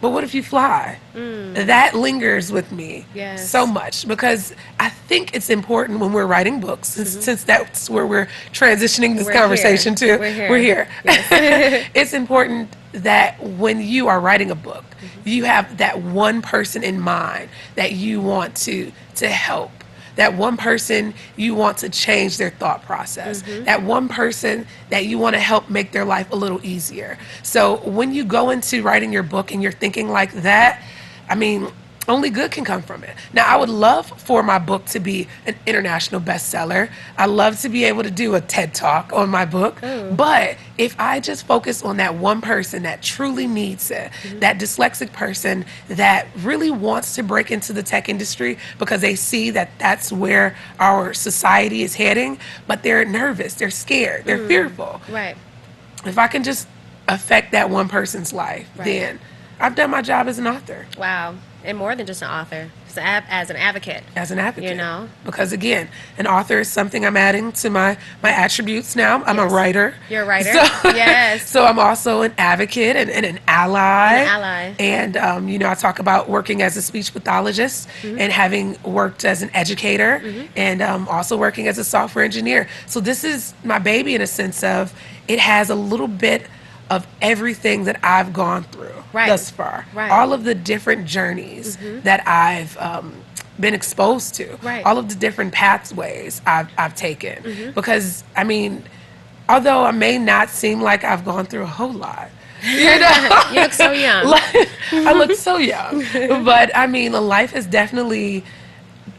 But what if you fly? That lingers with me so much, because I think it's important when we're writing books, since that's where we're transitioning this conversation to. We're here. Yes. It's important that when you are writing a book, you have that one person in mind that you want to help. That one person you want to change their thought process. That one person that you want to help make their life a little easier. So when you go into writing your book and you're thinking like that, I mean, only good can come from it. Now, I would love for my book to be an international bestseller. I love to be able to do a TED Talk on my book. But if I just focus on that one person that truly needs it, that dyslexic person that really wants to break into the tech industry because they see that that's where our society is heading, but they're nervous, they're scared, they're fearful. Right. If I can just affect that one person's life, then I've done my job as an author. Wow. And more than just an author, as an advocate. As an advocate. You know? Because again, an author is something I'm adding to my attributes now. I'm a writer. You're a writer. So, Yes. So I'm also an advocate and an ally. An ally. And, you know, I talk about working as a speech pathologist and having worked as an educator and also working as a software engineer. So this is my baby in a sense of it has a little bit of everything that I've gone through thus far. Right. All of the different journeys that I've been exposed to. Right. All of the different pathways I've taken. Because, I mean, although I may not seem like I've gone through a whole lot, you know? You look so young. I look so young. But, I mean, life has definitely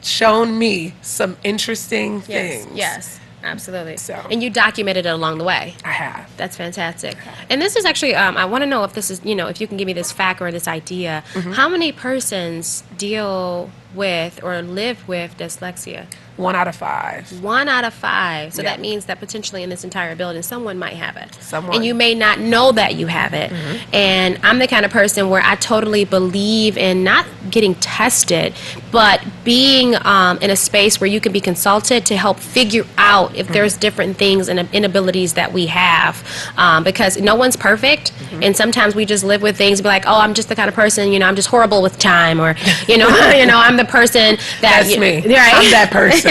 shown me some interesting things. Yes. Absolutely. So. And you documented it along the way. I have. That's fantastic. And this is actually, I want to know if this is, you know, if you can give me this fact or this idea. How many persons deal with or live with dyslexia? 1 out of 5. 1 out of 5. So Yeah. that means that potentially in this entire building, someone might have it. Someone. And you may not know that you have it. And I'm the kind of person where I totally believe in not getting tested, but being in a space where you can be consulted to help figure out if there's different things and inabilities that we have. Because no one's perfect. And sometimes we just live with things and be like, oh, I'm just the kind of person, you know, I'm just horrible with time. Or, you know, I'm the person that... That's me. Right? I'm that person.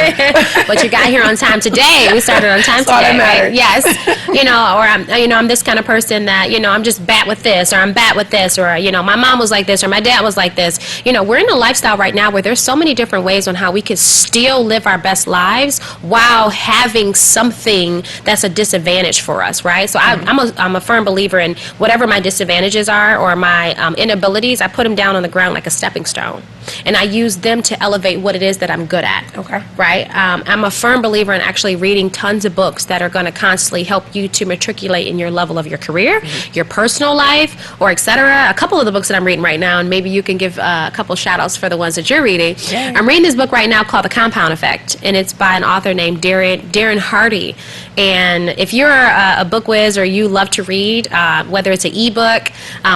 But you got here on time today. We started on time today, right? Yes. You know, or I'm this kind of person that, you know, I'm just bad with this, or I'm bad with this, or, you know, my mom was like this, or my dad was like this. You know, we're in a lifestyle right now where there's so many different ways on how we can still live our best lives while having something that's a disadvantage for us, right? So I'm a firm believer in whatever my disadvantages are or my inabilities, I put them down on the ground like a stepping stone. And I use them to elevate what it is that I'm good at. Okay. Right? I'm a firm believer in actually reading tons of books that are going to constantly help you to matriculate in your level of your career, your personal life, or etc. A couple of the books that I'm reading right now, and maybe you can give a couple shout outs for the ones that you're reading. Yeah. I'm reading this book right now called The Compound Effect, and it's by an author named Darren Hardy. And if you're a book whiz or you love to read, whether it's an ebook,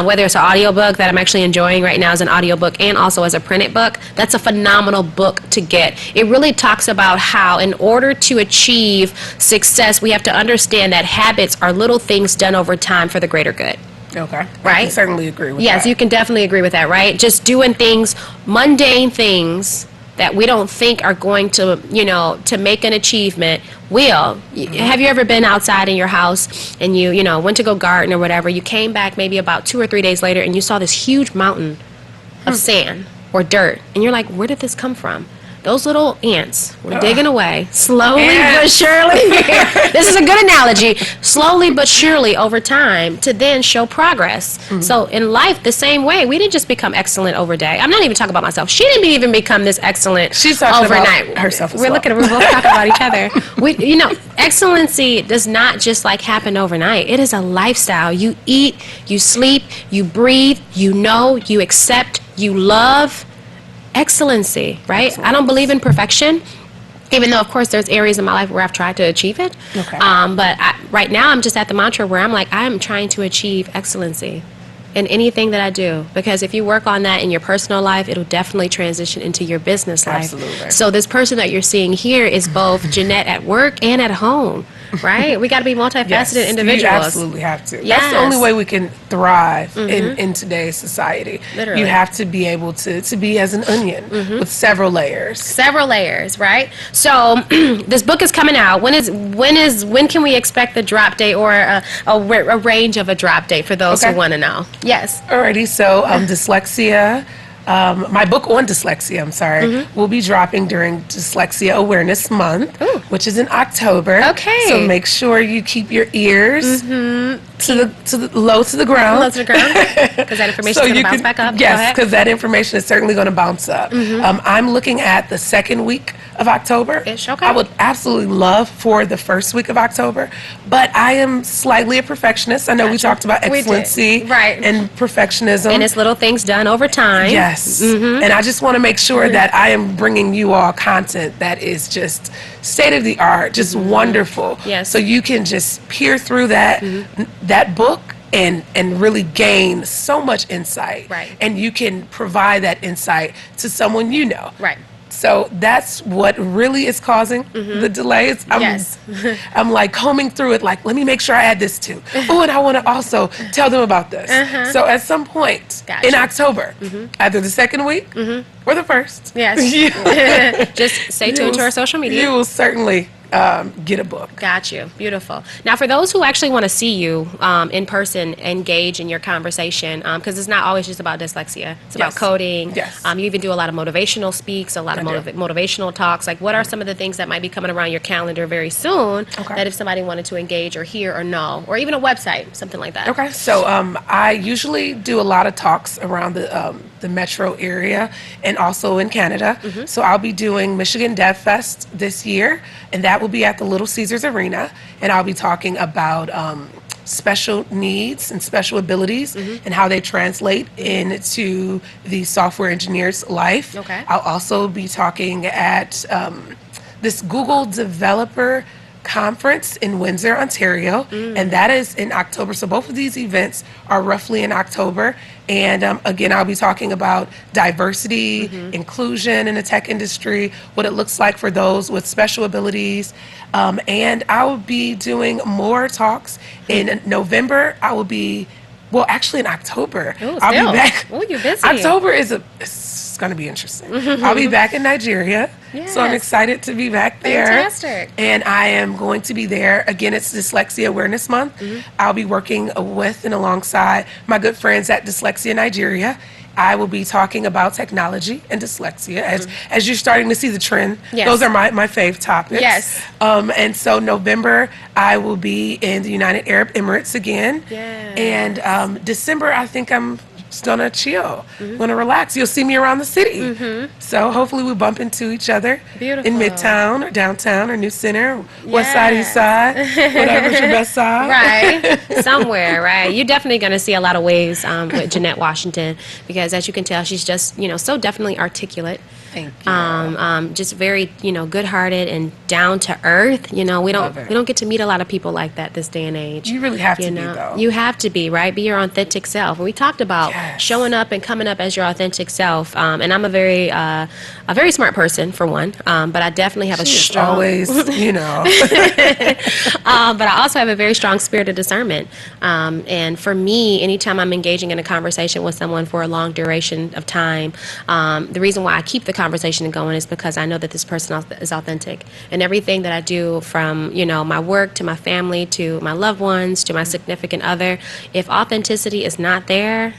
whether it's an audiobook that I'm actually enjoying right now as an audiobook and also as a printed book, that's a phenomenal book to get. It really talks about how in order to achieve success, we have to understand that habits are little things done over time for the greater good. Okay. Right? I can certainly agree with that. Yes, you can definitely agree with that, right? Just doing things, mundane things that we don't think are going to, you know, to make an achievement will. Have you ever been outside in your house and you know, went to go garden or whatever, you came back maybe about 2 or 3 days later and you saw this huge mountain of sand or dirt, and you're like, where did this come from? Those little ants were digging away, slowly but surely. This is a good analogy. Slowly but surely over time to then show progress. So in life, the same way, we didn't just become excellent overnight. I'm not even talking about myself. She didn't even become this excellent She's talking overnight. about herself as We're well. looking. We're both talking about each other. You know, excellency does not just like happen overnight. It is a lifestyle. You eat, you sleep, you breathe, you know, you accept, you love. Excellency, right? I don't believe in perfection, even though, of course, there's areas in my life where I've tried to achieve it. Okay. But right now, I'm just at the mantra where I'm like, I'm trying to achieve excellency in anything that I do. Because if you work on that in your personal life, it'll definitely transition into your business life. Absolutely. So this person that you're seeing here is both Jeanette at work and at home, right? We got to be multifaceted individuals. You absolutely have to. Yes. That's the only way we can thrive in today's society. Literally. You have to be able to be as an onion with several layers. Several layers, right? So this book is coming out. When can we expect the drop date or a range of a drop date for those who want to know? Yes. Alrighty, so dyslexia. My book on dyslexia, I'm sorry, will be dropping during Dyslexia Awareness Month, which is in October. Okay. So make sure you keep your ears low to the ground. Low to the ground, because that information is going to bounce back up. Yes, because that information is certainly going to bounce up. I'm looking at the second week of October. Okay. I would absolutely love for the first week of October, but I am slightly a perfectionist. I know we talked about excellency and perfectionism. And it's little things done over time. Yes. And I just want to make sure that I am bringing you all content that is just state of the art, just wonderful. Yes. So you can just peer through that book and really gain so much insight. Right. And you can provide that insight to someone you know. Right. So that's what really is causing the delays. I'm like combing through it, like, let me make sure I add this too. Oh, and I want to also tell them about this. So at some point in October, either the second week or the first, just stay tuned to our social media. You will certainly get a book. Got you. Beautiful. Now, for those who actually want to see you in person, engage in your conversation, because it's not always just about dyslexia. It's about coding. Yes. You even do a lot of motivational speaks, a lot of motivational talks. Like, what are some of the things that might be coming around your calendar very soon that if somebody wanted to engage or hear or know, or even a website, something like that? Okay. So I usually do a lot of talks around the metro area and also in Canada. So I'll be doing Michigan Dev Fest this year, and that will be at the Little Caesars Arena, and I'll be talking about special needs and special abilities and how they translate into the software engineer's life. I'll also be talking at this Google Developer Conference in Windsor, Ontario, and that is in October. So both of these events are roughly in October. And again, I'll be talking about diversity, inclusion in the tech industry, what it looks like for those with special abilities. And I will be doing more talks in November. I will be, well, actually in October. I'll be back. Oh, you're busy. October is it's going to be interesting. I'll be back in Nigeria. So I'm excited to be back there. Fantastic. And I am going to be there. Again, it's Dyslexia Awareness Month. I'll be working with and alongside my good friends at Dyslexia Nigeria. I will be talking about technology and dyslexia as you're starting to see the trend. Those are my fave topics. And so November, I will be in the United Arab Emirates again. And December, I think I'm just gonna chill, gonna relax. You'll see me around the city. So hopefully we bump into each other in Midtown or downtown or New Center, West Side, East Side, whatever's your best side. Right, somewhere, right. You're definitely gonna see a lot of waves with Jeanette Washington, because as you can tell, she's just, so definitely articulate. Thank you. Just very, good-hearted and down to earth. We don't get to meet a lot of people like that this day and age. You really have to be, though. You have to be, right? Be your authentic self. And we talked about showing up and coming up as your authentic self. And I'm a very smart person, for one. But I definitely have a strong. Always, But I also have a very strong spirit of discernment. And for me, anytime I'm engaging in a conversation with someone for a long duration of time, the reason why I keep the conversation going is because I know that this person is authentic, and everything that I do, from my work to my family to my loved ones to my significant other, if authenticity is not there,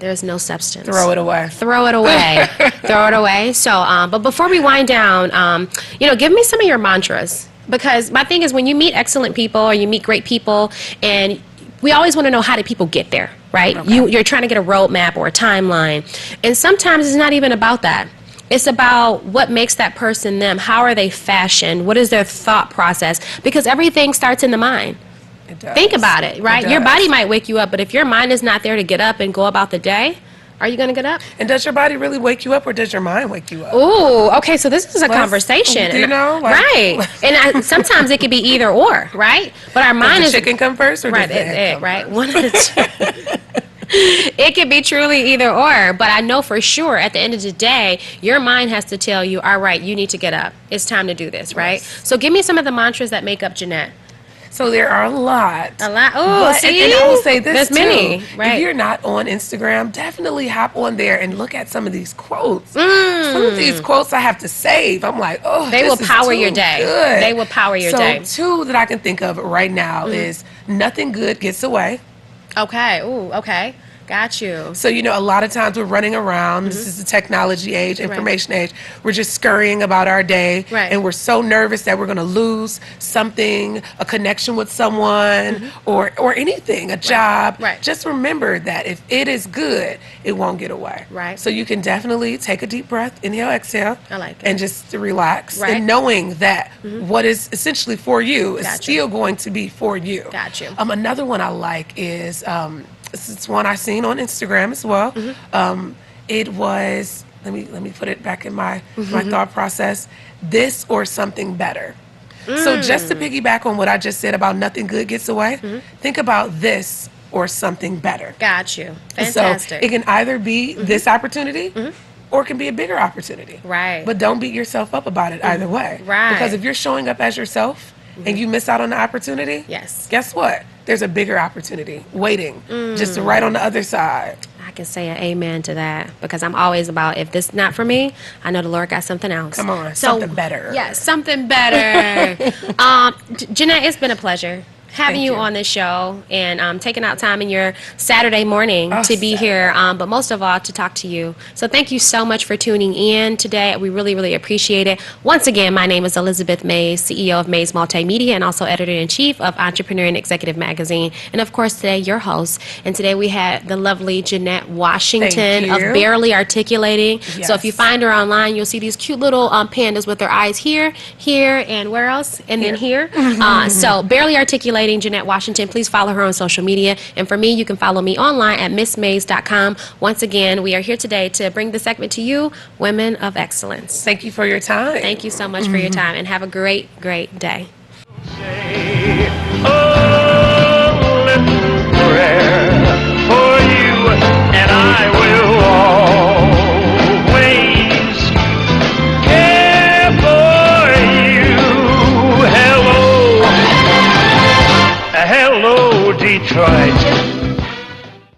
there's no substance. Throw it away. Throw it away. Throw it away. So, but before we wind down, give me some of your mantras, because my thing is, when you meet excellent people or you meet great people, and we always want to know, how do people get there, right? You're trying to get a roadmap or a timeline, and sometimes it's not even about that. It's about what makes that person them. How are they fashioned? What is their thought process? Because everything starts in the mind. It does. Think about it, right? Your body might wake you up, but if your mind is not there to get up and go about the day, are you going to get up? And does your body really wake you up, or does your mind wake you up? Ooh, okay, so this is a conversation. Do you know? Right. And sometimes it could be either or, right? But our mind does is... the chicken come first, or right, does the egg come right? first? One of the two. It could be truly either or, but I know for sure at the end of the day, your mind has to tell you, all right, you need to get up. It's time to do this, right? So give me some of the mantras that make up Jeanette. So there are a lot. Oh, see? And I will say this, there's too. Many, right? If you're not on Instagram, definitely hop on there and look at some of these quotes. Some of these quotes I have to save. I'm like, oh, they will power your day. Good. They will power your day. So 2 that I can think of right now is nothing good gets away. Okay. Ooh, okay. Got you. So, a lot of times we're running around. This is the technology age, information age. We're just scurrying about our day. And we're so nervous that we're going to lose something, a connection with someone, or anything, a job. Just remember that if it is good, it won't get away. So you can definitely take a deep breath, inhale, exhale. I like that. And just relax. And knowing that what is essentially for you is still going to be for you. Got you. Another one I like is... this is one I seen on Instagram as well. It was, let me put it back in my thought process. This or something better. So just to piggyback on what I just said about nothing good gets away, think about this or something better. Got you. So Fantastic. it can either be this opportunity or it can be a bigger opportunity. Right. But don't beat yourself up about it either way. Right. Because if you're showing up as yourself and you miss out on the opportunity, Yes. guess what? There's a bigger opportunity waiting just right on the other side. I can say an amen to that because I'm always about, if this is not for me, I know the Lord got something else. Come on, something better. Yes, something better. Jeanette, it's been a pleasure having you on this show and taking out time in your Saturday morning to be here, but most of all to talk to you. So thank you so much for tuning in today. We really, really appreciate it. Once again, my name is Elizabeth Mays, CEO of Mays Multimedia and also Editor-in-Chief of Entrepreneur and Executive Magazine. And of course, today, your host. And today we had the lovely Jeanette Washington of Barely Articulating. Yes. So if you find her online, you'll see these cute little pandas with their eyes here, and where else? And then here. So Barely Articulating, Jeanette Washington. Please follow her on social media. And for me, you can follow me online at missmays.com. Once again, we are here today to bring the segment to you, Women of Excellence. Thank you for your time. Thank you so much for your time, and have a great, great day.